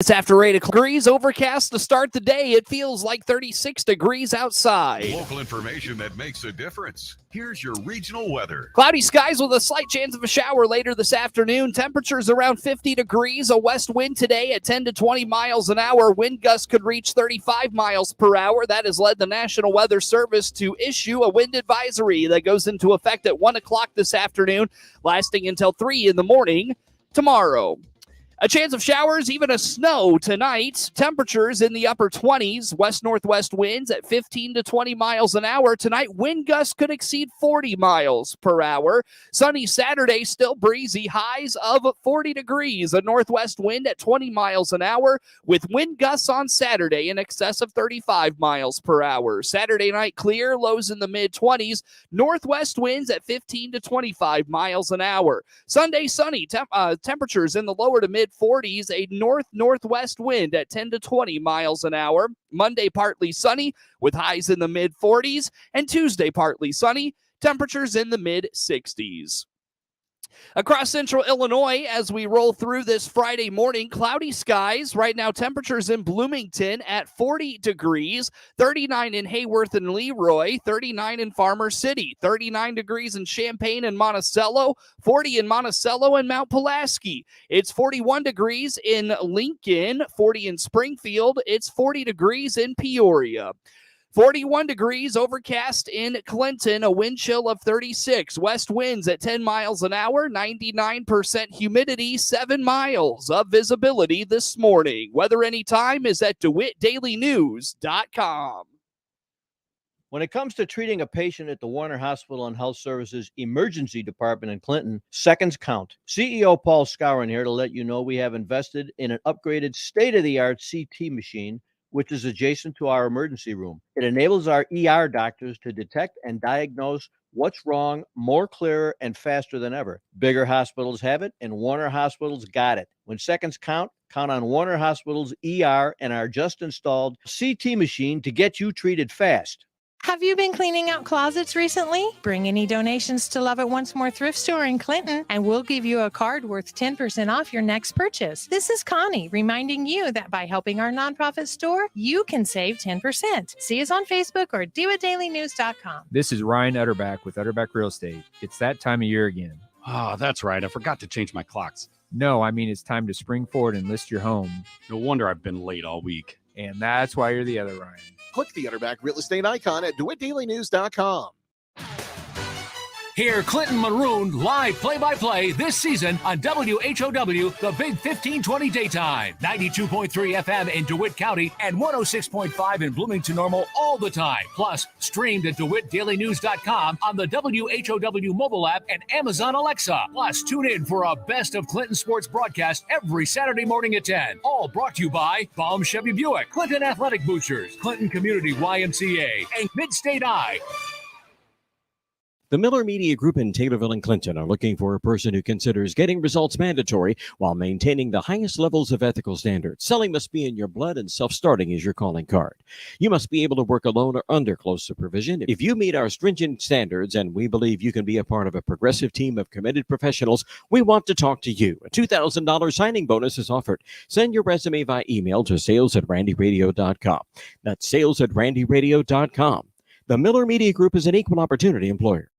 It's after 8 degrees, overcast to start the day. It feels like 36 degrees outside. Local information that makes a difference. Here's your regional weather. Cloudy skies with a slight chance of a shower later this afternoon. Temperatures around 50 degrees. A west wind today at 10 to 20 miles an hour. Wind gusts could reach 35 miles per hour. That has led the National Weather Service to issue a wind advisory that goes into effect at 1 o'clock this afternoon, lasting until 3 in the morning tomorrow. A chance of showers, even a snow tonight. Temperatures in the upper 20s. West-northwest winds at 15 to 20 miles an hour. Tonight, wind gusts could exceed 40 miles per hour. Sunny Saturday, still breezy. Highs of 40 degrees. A northwest wind at 20 miles an hour with wind gusts on Saturday in excess of 35 miles per hour. Saturday night, clear. Lows in the mid-20s. Northwest winds at 15 to 25 miles an hour. Sunday, sunny. Temperatures in the lower to mid-40s, a north-northwest wind at 10 to 20 miles an hour. Monday, partly sunny with highs in the mid-40s, and Tuesday, partly sunny, temperatures in the mid-60s. Across central Illinois, as we roll through this Friday morning, cloudy skies. Right now, temperatures in Bloomington at 40 degrees, 39 in Hayworth and Leroy, 39 in Farmer City, 39 degrees in Champaign and Monticello, 40 in Monticello and Mount Pulaski. It's 41 degrees in Lincoln, 40 in Springfield. It's 40 degrees in Peoria. 41 degrees, overcast in Clinton, a wind chill of 36. West winds at 10 miles an hour, 99% humidity, 7 miles of visibility this morning. Weather anytime is at DeWittDailyNews.com. When it comes to treating a patient at the Warner Hospital and Health Services Emergency Department in Clinton, seconds count. CEO Paul Scourin here to let you know we have invested in an upgraded state-of-the-art CT machine, which is adjacent to our emergency room. It enables our ER doctors to detect and diagnose what's wrong more clearer and faster than ever. Bigger hospitals have it, and Warner Hospitals got it. When seconds count, count on Warner Hospitals ER and our just installed CT machine to get you treated fast. Have you been cleaning out closets recently? Bring any donations to Love It Once More thrift store in Clinton, and we'll give you a card worth 10% off your next purchase. This is Connie reminding you that by helping our nonprofit store, you can save 10%. See us on Facebook or DeWittDailyNews.com. This is Ryan Utterback with Utterback Real Estate. It's that time of year again. Ah, that's right. I forgot to change my clocks. No, I mean it's time to spring forward and list your home. No wonder I've been late all week. And that's why you're the other Ryan. Click the Utterback Real Estate icon at DeWittDailyNews.com. Hear Clinton Maroon live play-by-play this season on WHOW, the Big 1520 Daytime, 92.3 FM in DeWitt County and 106.5 in Bloomington Normal all the time. Plus, streamed at DeWittDailyNews.com on the WHOW mobile app and Amazon Alexa. Plus, tune in for a Best of Clinton Sports broadcast every Saturday morning at 10. All brought to you by Baum Chevy Buick, Clinton Athletic Boosters, Clinton Community YMCA, and Midstate Eye. The Miller Media Group in Taylorville and Clinton are looking for a person who considers getting results mandatory while maintaining the highest levels of ethical standards. Selling must be in your blood and self-starting is your calling card. You must be able to work alone or under close supervision. If you meet our stringent standards and we believe you can be a part of a progressive team of committed professionals, we want to talk to you. A $2,000 signing bonus is offered. Send your resume via email to sales@randyradio.com. That's sales@randyradio.com. The Miller Media Group is an equal opportunity employer.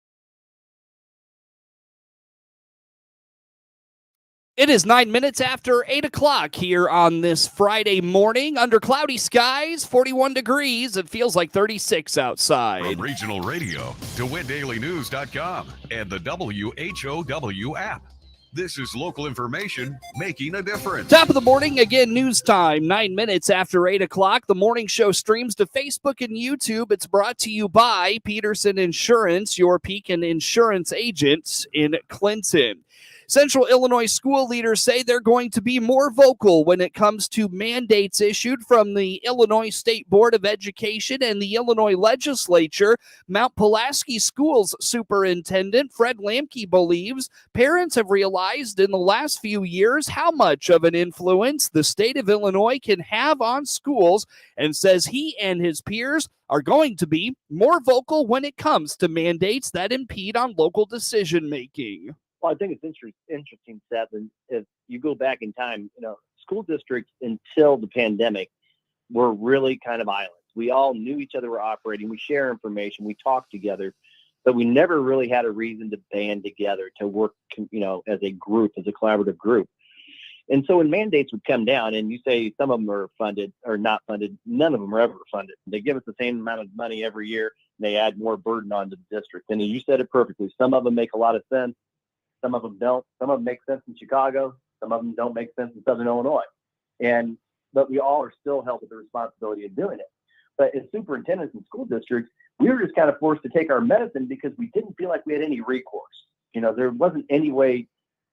It is 9 minutes after 8 o'clock here on this Friday morning. Under cloudy skies, 41 degrees. It feels like 36 outside. From regional radio, DeWittDailyNews.com, and the WHOW app. This is local information making a difference. Top of the morning, again, news time, 9 minutes after 8 o'clock. The morning show streams to Facebook and YouTube. It's brought to you by Peterson Insurance, your Pekin Insurance agents in Clinton. Central Illinois school leaders say they're going to be more vocal when it comes to mandates issued from the Illinois State Board of Education and the Illinois legislature. Mount Pulaski Schools Superintendent Fred Lamke believes parents have realized in the last few years how much of an influence the state of Illinois can have on schools, and says he and his peers are going to be more vocal when it comes to mandates that impede on local decision making. Well, I think it's interesting, Seth, and if you go back in time, school districts until the pandemic were really kind of islands. We all knew each other were operating. We share information. We talk together, but we never really had a reason to band together to work, as a group, as a collaborative group. And so when mandates would come down and you say some of them are funded or not funded, none of them are ever funded. They give us the same amount of money every year. And they add more burden onto the district. And you said it perfectly. Some of them make a lot of sense. Some of them don't. Some of them make sense in Chicago. Some of them don't make sense in Southern Illinois. But we all are still held with the responsibility of doing it. But as superintendents in school districts, we were just kind of forced to take our medicine because we didn't feel like we had any recourse. There wasn't any way,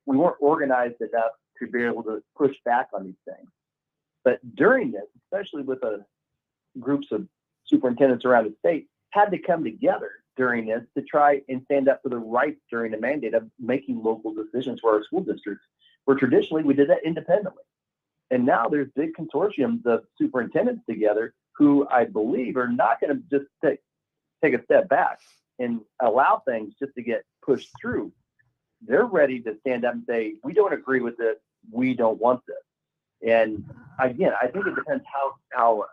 we weren't organized enough to be able to push back on these things. But during this, especially with groups of superintendents around the state, had to come together during this to try and stand up for the rights during the mandate of making local decisions for our school districts, where traditionally we did that independently. And now there's big consortiums of superintendents together who I believe are not going to just take a step back and allow things just to get pushed through. They're ready to stand up and say, we don't agree with this. We don't want this. And again, I think it depends how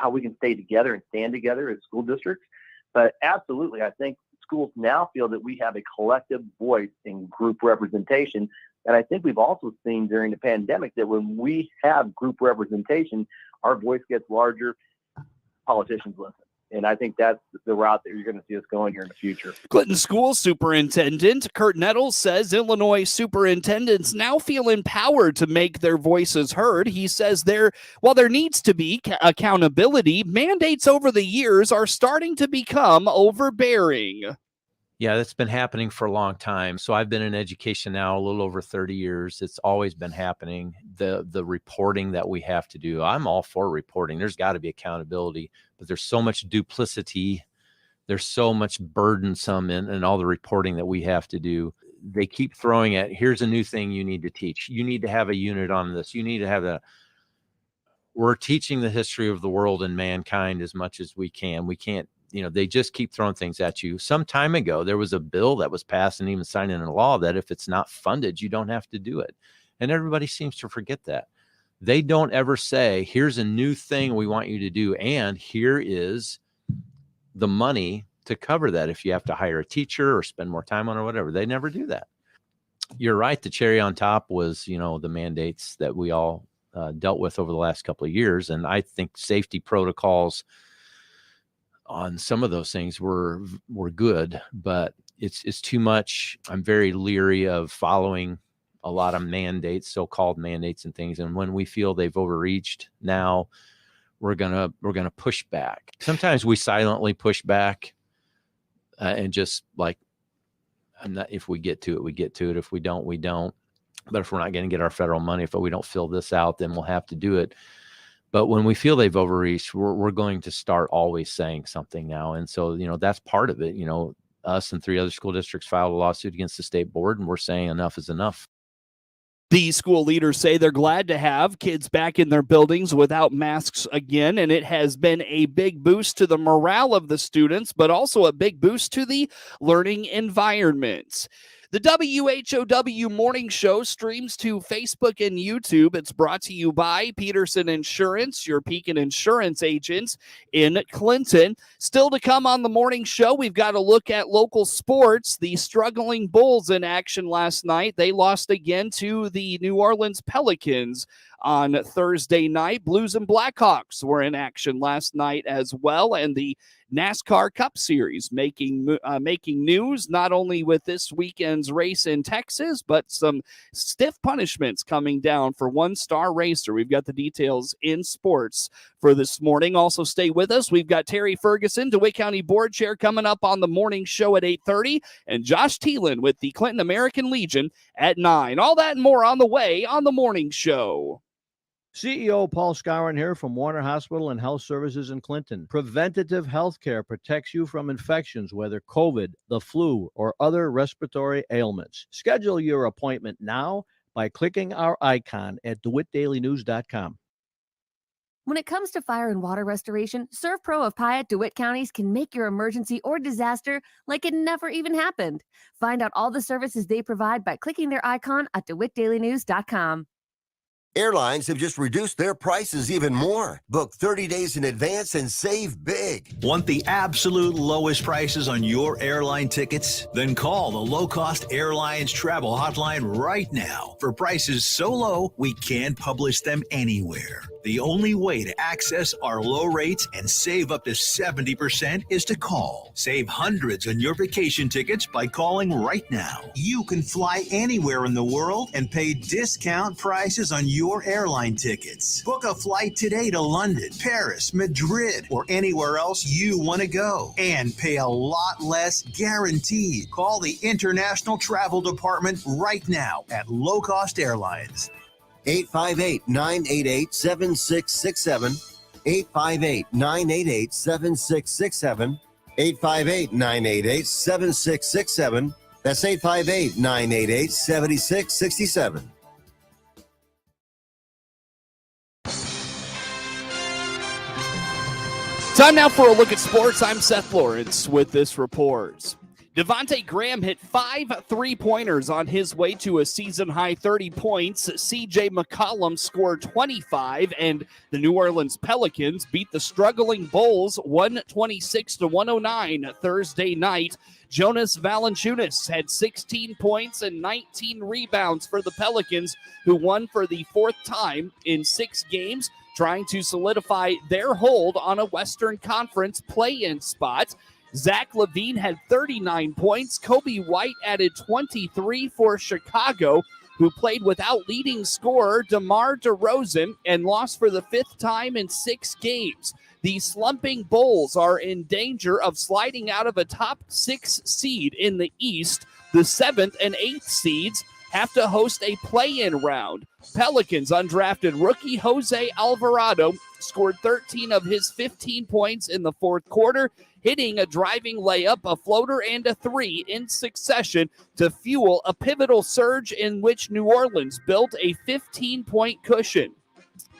we can stay together and stand together as school districts. But absolutely, I think schools now feel that we have a collective voice in group representation. And I think we've also seen during the pandemic that when we have group representation, our voice gets larger, politicians listen. And I think that's the route that you're going to see us going here in the future. Clinton School Superintendent Kurt Nettles says Illinois superintendents now feel empowered to make their voices heard. He says while there needs to be accountability, mandates over the years are starting to become overbearing. Yeah, that's been happening for a long time. So I've been in education now a little over 30 years. It's always been happening. The reporting that we have to do, I'm all for reporting. There's got to be accountability, but there's so much duplicity. There's so much burdensome in all the reporting that we have to do. They keep throwing at, here's a new thing you need to teach. You need to have a unit on this. You need to have that. We're teaching the history of the world and mankind as much as we can. We can't, they just keep throwing things at you. Some time ago, there was a bill that was passed and even signed into law that if it's not funded, you don't have to do it. And everybody seems to forget that. They don't ever say, here's a new thing we want you to do. And here is the money to cover that if you have to hire a teacher or spend more time on it or whatever. They never do that. You're right. The cherry on top was, the mandates that we all dealt with over the last couple of years. And I think safety protocols on some of those things were good, but it's too much. I'm very leery of following a lot of mandates, so-called mandates and things. And when we feel they've overreached, now we're gonna push back. Sometimes we silently push back and just like, if we get to it, we get to it. If we don't, we don't. But if we're not going to get our federal money, if we don't fill this out, then we'll have to do it. But when we feel they've overreached, we're going to start always saying something now. And so, that's part of it. Us and 3 other school districts filed a lawsuit against the state board, and we're saying enough is enough. The school leaders say they're glad to have kids back in their buildings without masks again, and it has been a big boost to the morale of the students, but also a big boost to the learning environment. The WHOW Morning Show streams to Facebook and YouTube. It's brought to you by Peterson Insurance, your Pekin Insurance agents in Clinton. Still to come on the morning show, we've got a look at local sports. The struggling Bulls in action last night. They lost again to the New Orleans Pelicans on Thursday night. Blues and Blackhawks were in action last night as well, and the NASCAR Cup Series making news not only with this weekend's race in Texas, but some stiff punishments coming down for one star racer. We've got the details in sports for this morning. Also, stay with us. We've got Terry Ferguson, DeWitt County Board Chair, coming up on the morning show at 8:30, and Josh Thielen with the Clinton American Legion at 9. All that and more on the way on the morning show. CEO Paul Skowron here from Warner Hospital and Health Services in Clinton. Preventative health care protects you from infections, whether COVID, the flu, or other respiratory ailments. Schedule your appointment now by clicking our icon at DeWittDailyNews.com. When it comes to fire and water restoration, ServPro of Piatt, DeWitt counties can make your emergency or disaster like it never even happened. Find out all the services they provide by clicking their icon at DeWittDailyNews.com. Airlines have just reduced their prices even more. Book 30 days in advance and save big. Want the absolute lowest prices on your airline tickets? Then call the Low Cost Airlines Travel Hotline right now for prices so low we can't publish them anywhere. The only way to access our low rates and save up to 70% is to call. Save hundreds on your vacation tickets by calling right now. You can fly anywhere in the world and pay discount prices on your airline tickets. Book a flight today to London, Paris, Madrid, or anywhere else you want to go and pay a lot less guaranteed. Call the International Travel Department right now at Low Cost Airlines. 858-988-7667. 858-988-7667. 858-988-7667. That's 858-988-7667. Time now for a look at sports. I'm Seth Lawrence with this report. Devontae Graham hit 5 3-pointers on his way to a season-high 30 points. C.J. McCollum scored 25, and the New Orleans Pelicans beat the struggling Bulls 126-109 Thursday night. Jonas Valanciunas had 16 points and 19 rebounds for the Pelicans, who won for the fourth time in 6 games, trying to solidify their hold on a Western Conference play-in spot. Zach LaVine had 39 points. Kobe White added 23 for Chicago, who played without leading scorer DeMar DeRozan and lost for the 5th time in 6 games. The slumping Bulls are in danger of sliding out of a top 6 seed in the East. The 7th and 8th seeds have to host a play-in round. Pelicans undrafted rookie Jose Alvarado scored 13 of his 15 points in the fourth quarter, hitting a driving layup, a floater, and a 3 in succession to fuel a pivotal surge in which New Orleans built a 15-point cushion.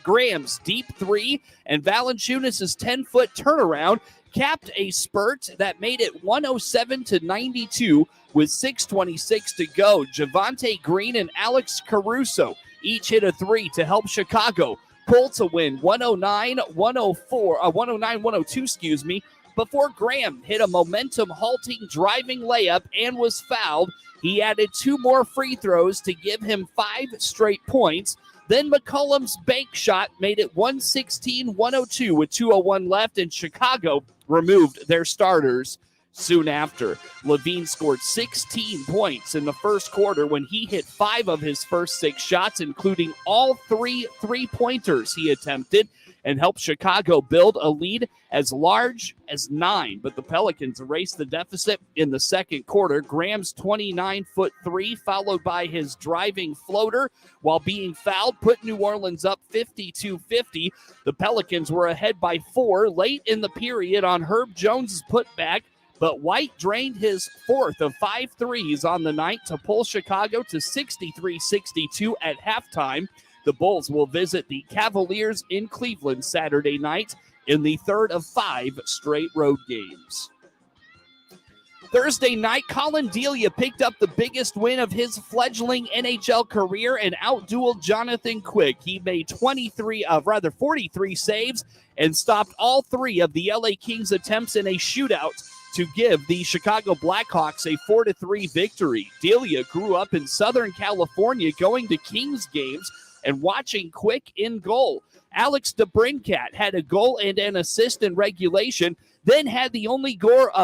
Graham's deep 3 and Valanciunas' 10-foot turnaround capped a spurt that made it 107-92 with 6:26 to go. Javonte Green and Alex Caruso each hit a 3 to help Chicago pull to win 109-102, before Graham hit a momentum-halting driving layup and was fouled. He added 2 more free throws to give him 5 straight points. Then McCollum's bank shot made it 116-102 with 2:01 left, and Chicago removed their starters soon after. LaVine scored 16 points in the first quarter when he hit 5 of his first 6 shots, including all 3 3-pointers he attempted, and helped Chicago build a lead as large as 9. But the Pelicans erased the deficit in the second quarter. Graham's 29-foot 3, followed by his driving floater while being fouled, put New Orleans up 52-50. The Pelicans were ahead by 4 late in the period on Herb Jones' putback, but White drained his 4th of 5 threes on the night to pull Chicago to 63-62 at halftime. The Bulls will visit the Cavaliers in Cleveland Saturday night in the 3rd of 5 straight road games. Thursday night, Colin Delia picked up the biggest win of his fledgling NHL career and outdueled Jonathan Quick. He made 43 saves and stopped all 3 of the LA Kings' attempts in a shootout to give the Chicago Blackhawks a 4-3 victory. Delia grew up in Southern California, going to Kings games and watching Quick in goal. Alex DeBrincat had a goal and an assist in regulation, then had the only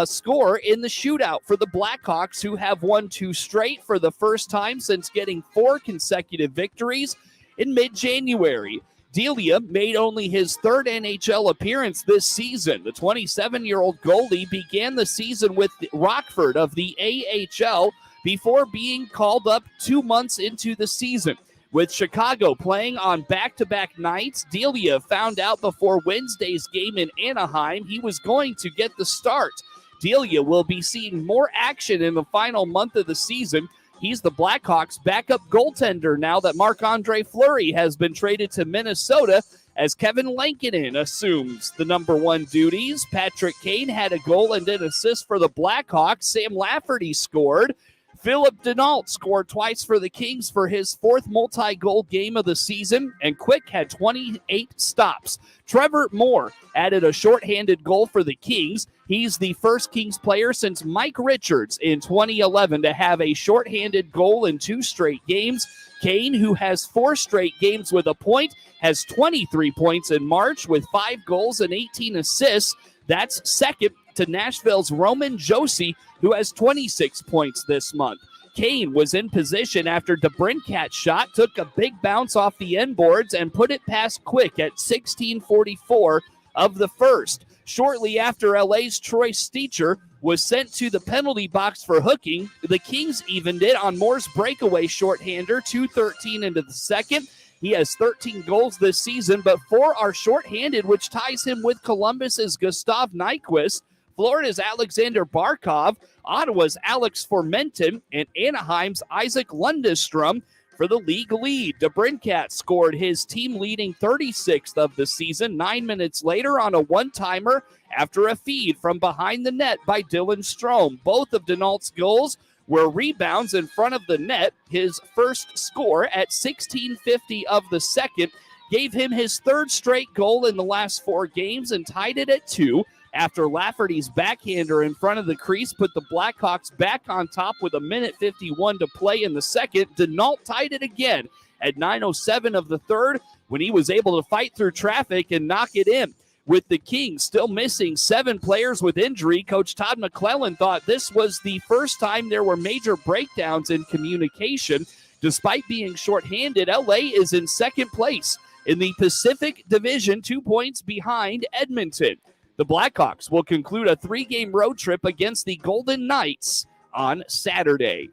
score in the shootout for the Blackhawks, who have won 2 straight for the first time since getting 4 consecutive victories in mid-January. Delia made only his 3rd NHL appearance this season. The 27-year-old goalie began the season with Rockford of the AHL before being called up 2 months into the season. With Chicago playing on back-to-back nights, Delia found out before Wednesday's game in Anaheim he was going to get the start. Delia will be seeing more action in the final month of the season. He's the Blackhawks' backup goaltender now that Marc-Andre Fleury has been traded to Minnesota as Kevin Lankinen assumes the number one duties. Patrick Kane had a goal and an assist for the Blackhawks. Sam Lafferty scored. Philip Denault scored twice for the Kings for his fourth multi-goal game of the season, and Quick had 28 stops. Trevor Moore added a shorthanded goal for the Kings. He's the first Kings player since Mike Richards in 2011 to have a shorthanded goal in 2 straight games. Kane, who has 4 straight games with a point, has 23 points in March with 5 goals and 18 assists. That's second to Nashville's Roman Josi, who has 26 points this month. Kane was in position after DeBrincat's shot took a big bounce off the end boards and put it past Quick at 16:44 of the first. Shortly after LA's Troy Steacher was sent to the penalty box for hooking, the Kings evened it on Moore's breakaway shorthander, 2:13 into the second. He has 13 goals this season, but 4 are shorthanded, which ties him with Columbus's Gustav Nyquist, Florida's Alexander Barkov, Ottawa's Alex Formenton, and Anaheim's Isaac Lundestrom for the league lead. DeBrincat scored his team-leading 36th of the season 9 minutes later on a one-timer after a feed from behind the net by Dylan Strome. Both of Denault's goals were rebounds in front of the net. His first score at 16:50 of the second gave him his 3rd straight goal in the last 4 games and tied it at 2. After Lafferty's backhander in front of the crease put the Blackhawks back on top with 1:51 to play in the second, Denault tied it again at 9:07 of the third when he was able to fight through traffic and knock it in. With the Kings still missing 7 players with injury, Coach Todd McClellan thought this was the first time there were major breakdowns in communication. Despite being shorthanded, LA is in second place in the Pacific Division, 2 points behind Edmonton. The Blackhawks will conclude a 3-game road trip against the Golden Knights on Saturday.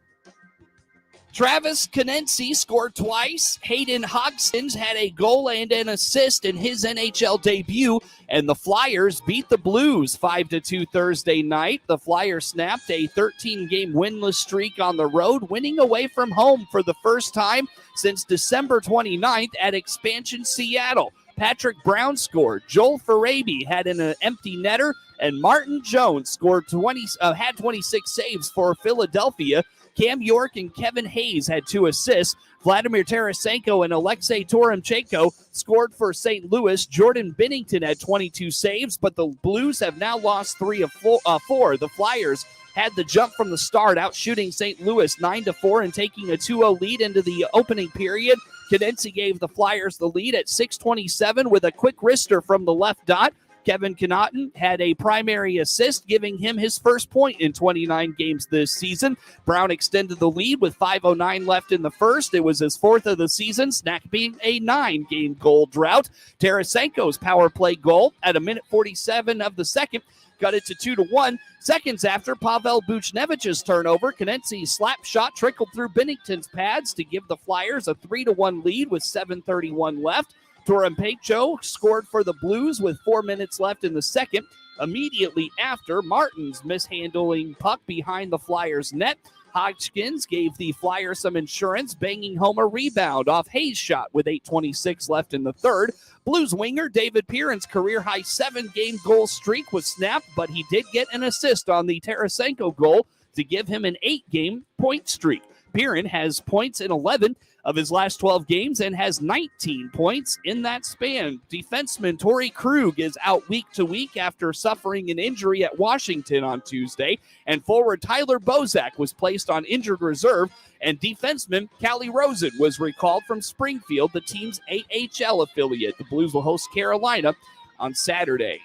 Travis Konecny scored twice. Hayden Hodgson had a goal and an assist in his NHL debut, and the Flyers beat the Blues 5-2 Thursday night. The Flyers snapped a 13-game winless streak on the road, winning away from home for the first time since December 29th at Expansion Seattle. Patrick Brown scored. Joel Farabi had an empty netter, and Martin Jones scored had 26 saves for Philadelphia. Cam York and Kevin Hayes had 2 assists. Vladimir Tarasenko and Alexei Toromchenko scored for St. Louis. Jordan Binnington had 22 saves, but the Blues have now lost 3 of 4. The Flyers had the jump from the start, out shooting St. Louis 9-4 and taking a 2-0 lead into the opening period. Konecny gave the Flyers the lead at 6:27 with a quick wrister from the left dot. Kevin Connaughton had a primary assist, giving him his first point in 29 games this season. Brown extended the lead with 5:09 left in the first. It was his 4th of the season, snapping a 9-game goal drought. Tarasenko's power play goal at 1:47 of the second got it to 2-1. Seconds after Pavel Buchnevich's turnover, Konecny's slap shot trickled through Binnington's pads to give the Flyers a 3-1 lead with 7:31 left. Toromchenko scored for the Blues with 4 minutes left in the second. Immediately after, Martin's mishandling puck behind the Flyers' net. Hodgkins gave the Flyers some insurance, banging home a rebound off Hayes' shot with 8:26 left in the third. Blues winger David Perrin's career-high 7-game goal streak was snapped, but he did get an assist on the Tarasenko goal to give him an 8-game point streak. Perrin has points in 11 of his last 12 games and has 19 points in that span. Defenseman Torrey Krug is out week to week after suffering an injury at Washington on Tuesday, and forward Tyler Bozak was placed on injured reserve, and defenseman Callie Rosen was recalled from Springfield, the team's AHL affiliate. The Blues will host Carolina on Saturday.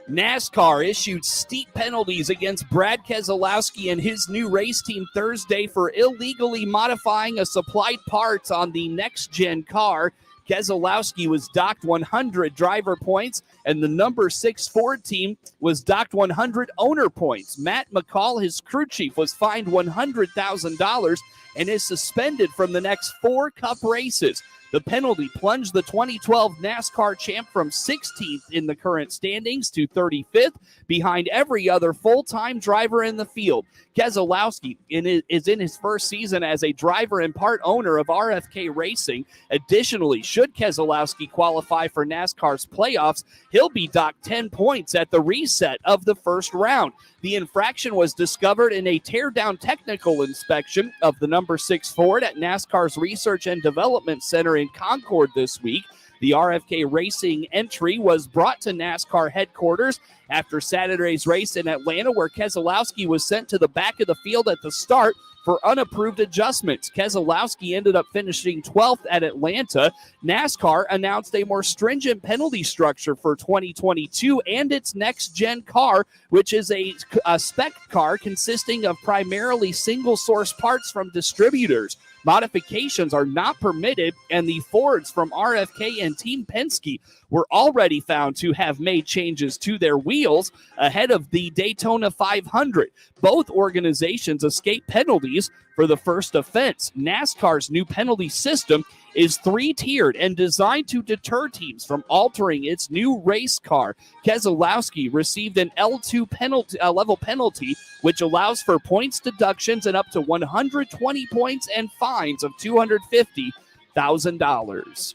NASCAR issued steep penalties against Brad Keselowski and his new race team Thursday for illegally modifying a supplied parts on the next-gen car. Keselowski was docked 100 driver points, and the number 6 Ford team was docked 100 owner points. Matt McCall, his crew chief, was fined $100,000 and is suspended from the next 4 Cup races. The penalty plunged the 2012 NASCAR champ from 16th in the current standings to 35th, behind every other full-time driver in the field. Keselowski is in his first season as a driver and part owner of RFK Racing. Additionally, should Keselowski qualify for NASCAR's playoffs, he'll be docked 10 points at the reset of the first round. The infraction was discovered in a tear-down technical inspection of the number 6 Ford at NASCAR's Research and Development Center in Concord this week. The RFK Racing entry was brought to NASCAR headquarters after Saturday's race in Atlanta, where Keselowski was sent to the back of the field at the start for unapproved adjustments. Keselowski ended up finishing 12th at Atlanta. NASCAR announced a more stringent penalty structure for 2022 and its next-gen car, which is a spec car consisting of primarily single-source parts from distributors. Modifications are not permitted, and the Fords from RFK and Team Penske were already found to have made changes to their wheels ahead of the Daytona 500. Both organizations escaped penalties for the first offense. NASCAR's new penalty system is 3-tiered and designed to deter teams from altering its new race car. Keselowski received an L2 level penalty, which allows for points deductions and up to 120 points and fines of $250,000.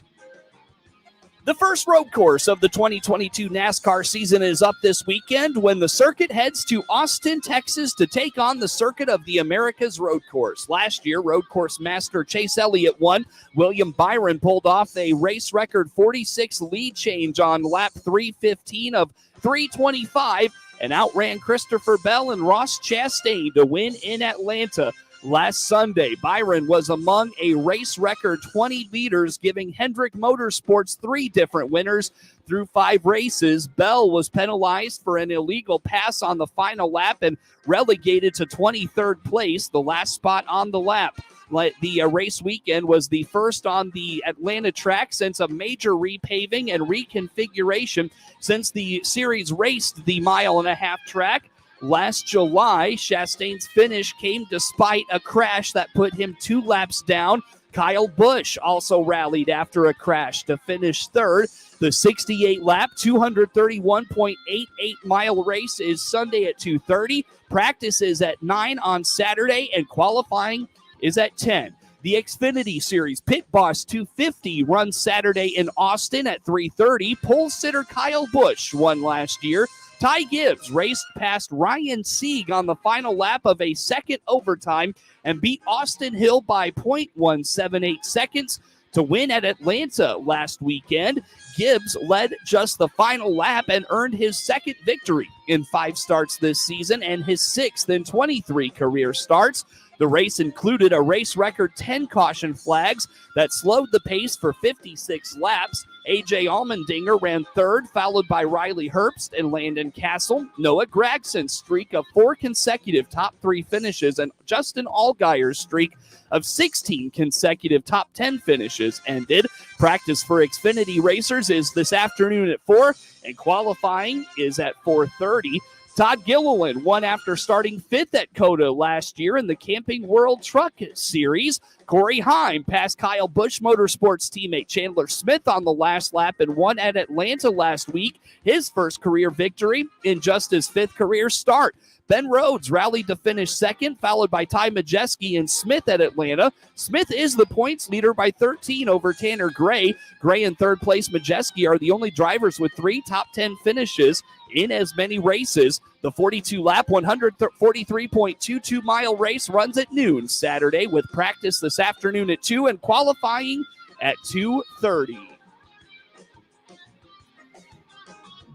The first road course of the 2022 NASCAR season is up this weekend when the circuit heads to Austin, Texas to take on the Circuit of the Americas road course. Last year, road course master Chase Elliott won. William Byron pulled off a race record 46 lead change on lap 315 of 325 and outran Christopher Bell and Ross Chastain to win in Atlanta last Sunday. Byron was among a race record 20 leaders, giving Hendrick Motorsports 3 different winners through 5 races. Bell was penalized for an illegal pass on the final lap and relegated to 23rd place, the last spot on the lap. The race weekend was the first on the Atlanta track since a major repaving and reconfiguration since the series raced the mile-and-a-half track. Last July, Chastain's finish came despite a crash that put him 2 laps down. Kyle Busch also rallied after a crash to finish third. The 68-lap, 231.88-mile race is Sunday at 2:30. Practice is at 9 on Saturday, and qualifying is at 10. The Xfinity Series Pit Boss 250 runs Saturday in Austin at 3:30. Pole sitter Kyle Busch won last year. Ty Gibbs raced past Ryan Sieg on the final lap of a second overtime and beat Austin Hill by 0.178 seconds to win at Atlanta last weekend. Gibbs led just the final lap and earned his second victory in 5 starts this season and his 6th in 23 career starts. The race included a race record 10 caution flags that slowed the pace for 56 laps. A.J. Allmendinger ran third, followed by Riley Herbst and Landon Castle. Noah Gragson's streak of 4 consecutive top 3 finishes and Justin Allgaier's streak of 16 consecutive top 10 finishes ended. Practice for Xfinity racers is this afternoon at 4, and qualifying is at 4:30. Todd Gilliland won after starting 5th at COTA last year in the Camping World Truck Series. Corey Heim passed Kyle Busch Motorsports teammate Chandler Smith on the last lap and won at Atlanta last week, his first career victory in just his 5th career start. Ben Rhodes rallied to finish second, followed by Ty Majeski and Smith at Atlanta. Smith is the points leader by 13 over Tanner Gray. Gray in third place, Majeski are the only drivers with 3 top 10 finishes in as many races. The 42-lap, 143.22-mile race runs at noon Saturday, with practice this afternoon at 2 and qualifying at 2:30.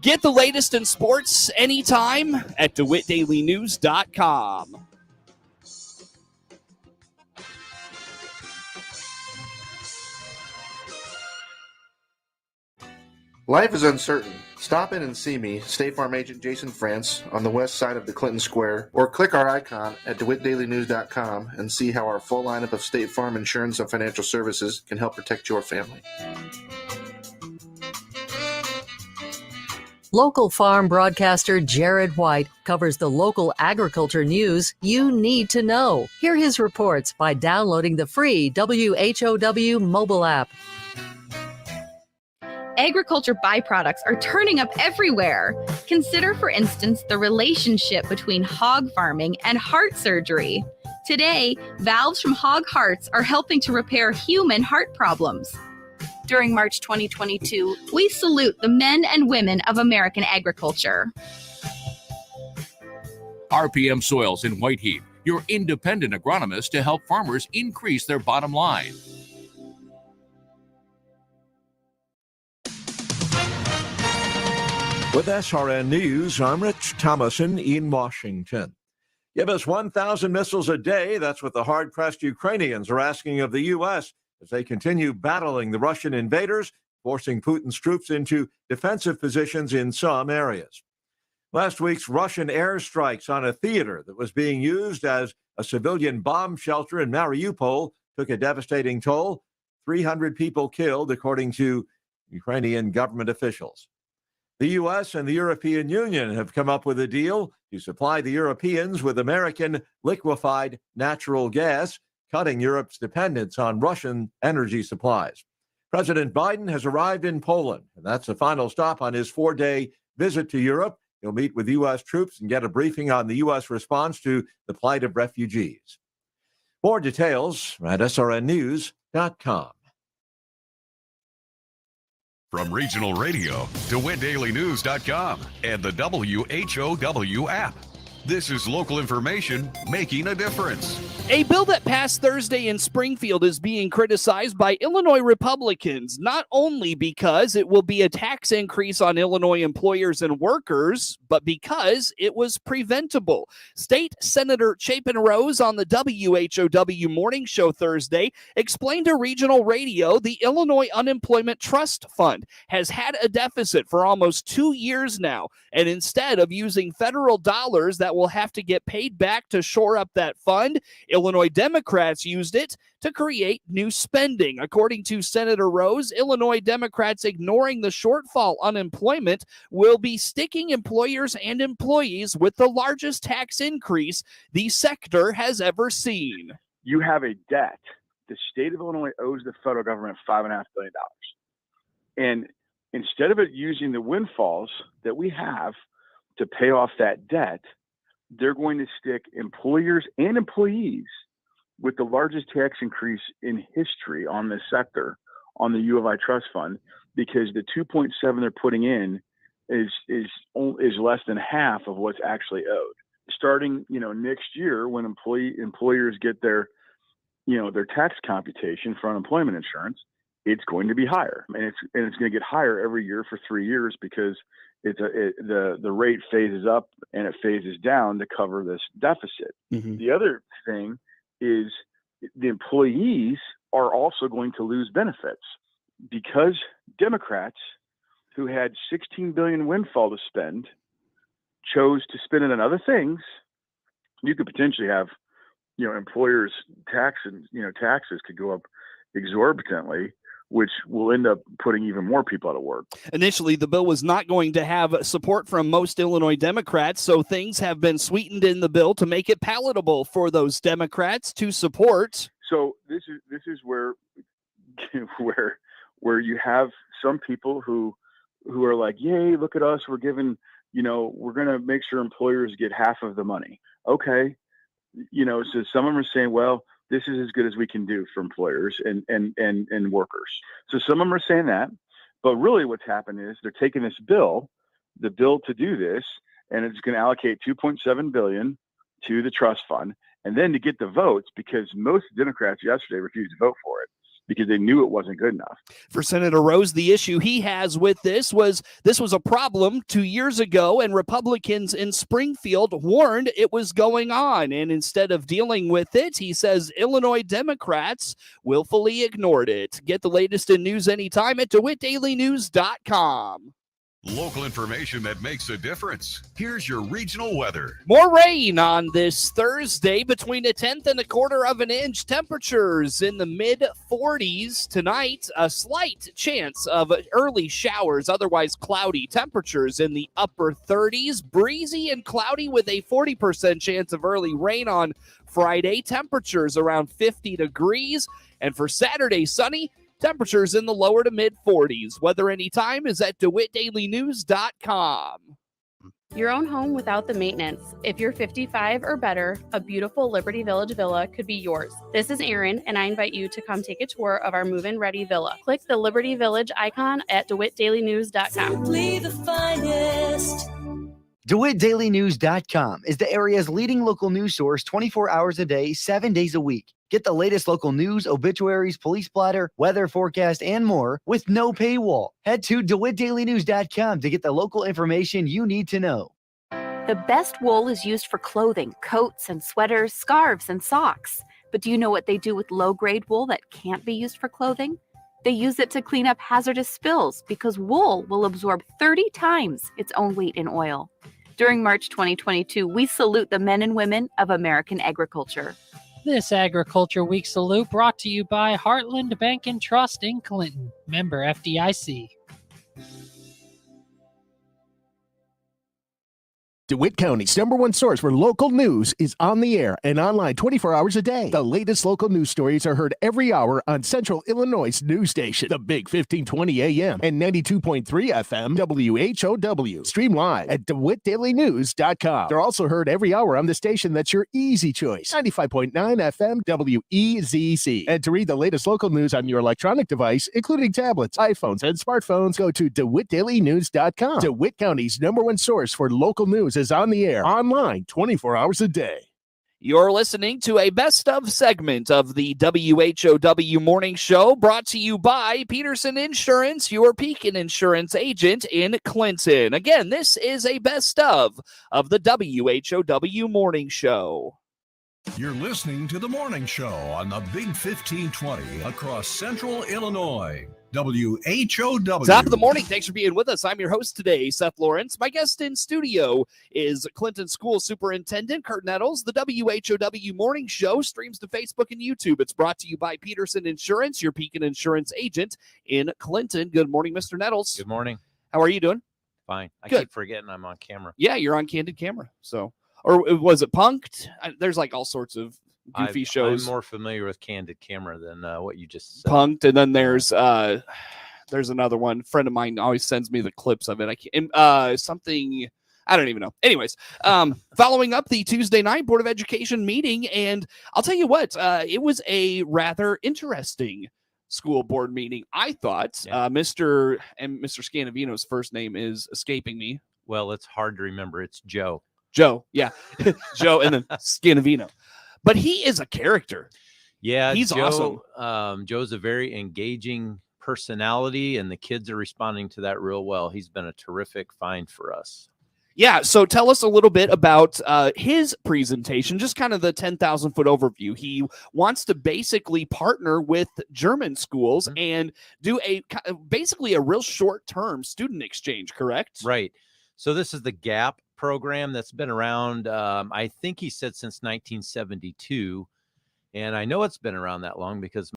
Get the latest in sports anytime at DeWittDailyNews.com. Life is uncertain. Stop in and see me, State Farm Agent Jason France, on the west side of the Clinton Square, or click our icon at DeWittDailyNews.com and see how our full lineup of State Farm insurance and financial services can help protect your family. Local farm broadcaster Jared White covers the local agriculture news you need to know. Hear his reports by downloading the free WHOW mobile app. Agriculture byproducts are turning up everywhere. Consider, for instance, the relationship between hog farming and heart surgery. Today, valves from hog hearts are helping to repair human heart problems. During March 2022, we salute the men and women of American agriculture. RPM Soils in Whiteheap, your independent agronomist to help farmers increase their bottom line. With SRN News, I'm Rich Thomason in Washington. Give us 1,000 missiles a day. That's what the hard-pressed Ukrainians are asking of the U.S. as they continue battling the Russian invaders, forcing Putin's troops into defensive positions in some areas. Last week's Russian airstrikes on a theater that was being used as a civilian bomb shelter in Mariupol took a devastating toll. 300 people killed, according to Ukrainian government officials. The U.S. and the European Union have come up with a deal to supply the Europeans with American liquefied natural gas, cutting Europe's dependence on Russian energy supplies. President Biden has arrived in Poland, and that's the final stop on his 4-day visit to Europe. He'll meet with U.S. troops and get a briefing on the U.S. response to the plight of refugees. More details at srnnews.com. From regional radio, DeWittDailyNews.com, and the WHOW app. This is local information making a difference. A bill that passed Thursday in Springfield is being criticized by Illinois Republicans, not only because it will be a tax increase on Illinois employers and workers, but because it was preventable. State Senator Chapin Rose on the WHOW Morning Show Thursday explained to regional radio the Illinois Unemployment Trust Fund has had a deficit for almost 2 years now, and instead of using federal dollars that will have to get paid back to shore up that fund, Illinois Democrats used it to create new spending. According to Senator Rose, Illinois Democrats ignoring the shortfall unemployment will be sticking employers and employees with the largest tax increase the sector has ever seen. You have a debt. The state of Illinois owes the federal government $5.5 billion. And instead of it using the windfalls that we have to pay off that debt, they're going to stick employers and employees with the largest tax increase in history on this sector, on the U of I Trust Fund, because the 2.7 they're putting in is less than half of what's actually owed. Starting, next year, when employers get their tax computation for unemployment insurance, it's going to be higher, and it's going to get higher every year for 3 years because the rate phases up and it phases down to cover this deficit. Mm-hmm. The other thing is the employees are also going to lose benefits because Democrats, who had $16 billion windfall to spend, chose to spend it on other things. You could potentially have, employers' taxes could go up exorbitantly, which will end up putting even more people out of work. Initially, the bill was not going to have support from most Illinois Democrats, so things have been sweetened in the bill to make it palatable for those Democrats to support. So this is where you have some people who are like, yay, look at us, we're giving, we're going to make sure employers get half of the money. Okay. So some of them are saying, well, this is as good as we can do for employers and workers. So some of them are saying that, but really what's happened is they're taking the bill to do this, and it's going to allocate $2.7 billion to the trust fund. And then to get the votes, because most Democrats yesterday refused to vote for it because they knew it wasn't good enough. For Senator Rose, the issue he has with this was a problem 2 years ago, and Republicans in Springfield warned it was going on. And instead of dealing with it, he says Illinois Democrats willfully ignored it. Get the latest in news anytime at DeWittDailyNews.com. Local information that makes a difference. Here's your regional weather. More rain on this Thursday, between a tenth and a quarter of an inch. Temperatures in the mid-40s tonight. A slight chance of early showers, otherwise cloudy. Temperatures in the upper 30s. Breezy and cloudy with a 40% chance of early rain on Friday. Temperatures around 50 degrees. And for Saturday, sunny. Temperatures in the lower to mid 40s. Weather anytime is at DeWittDailyNews.com. Your own home without the maintenance. If you're 55 or better, a beautiful Liberty Village villa could be yours. This is Erin, and I invite you to come take a tour of our move-in ready villa. Click the Liberty Village icon at DeWittDailyNews.com. Simply the finest. DeWittDailyNews.com is the area's leading local news source 24 hours a day, 7 days a week. Get the latest local news, obituaries, police blotter, weather forecast, and more with no paywall. Head to DeWittDailyNews.com to get the local information you need to know. The best wool is used for clothing, coats and sweaters, scarves and socks. But do you know what they do with low-grade wool that can't be used for clothing? They use it to clean up hazardous spills because wool will absorb 30 times its own weight in oil. During March 2022, we salute the men and women of American agriculture. This Agriculture Week salute brought to you by Heartland Bank and Trust in Clinton, member FDIC. DeWitt County's #1 source for local news is on the air and online 24 hours a day. The latest local news stories are heard every hour on Central Illinois' news station, the Big 1520 AM and 92.3 FM WHOW. Stream live at DeWittDailyNews.com. They're also heard every hour on the station that's your easy choice, 95.9 FM WEZC. And to read the latest local news on your electronic device, including tablets, iPhones, and smartphones, go to DeWittDailyNews.com. DeWitt County's #1 source for local news is on the air, online 24 hours a day. You're listening to a best of segment of the WHOW Morning Show, brought to you by Peterson Insurance, your Pekin Insurance agent in Clinton. Again, this is a best of the WHOW Morning Show. You're listening to the Morning Show on the Big 1520 across Central Illinois. WHOW. Top of the morning. Thanks for being with us. I'm your host today, Seth Lawrence. My guest in studio is Clinton School Superintendent Kurt Nettles. The WHOW Morning Show streams to Facebook and YouTube. It's brought to you by Peterson Insurance, your Pekin Insurance agent in Clinton. Good morning, Mr. Nettles. Good morning. How are you doing? Fine. I Good. keep forgetting I'm on camera. Yeah, you're on Candid Camera. So, or was it Punked? There's like all sorts of goofy shows. I'm more familiar with Candid Camera than what you just said. Punked, and then there's another one. A friend of mine always sends me the clips of it. I can't something I don't even know. Anyways, following up the Tuesday night Board of Education meeting, and I'll tell you what, it was a rather interesting school board meeting. I thought Mr. Scanavino's first name is escaping me. Well, it's hard to remember. It's Joe. Joe, yeah, Joe, and then Scanavino. But he is a character. Yeah, he's Joe, awesome. Joe's a very engaging personality, and the kids are responding to that real well. He's been a terrific find for us. Yeah, so tell us a little bit about his presentation, just kind of the 10,000-foot overview. He wants to basically partner with German schools and do basically a real short-term student exchange, correct? Right. So this is the GAP program that's been around, I think he said since 1972. And I know it's been around that long because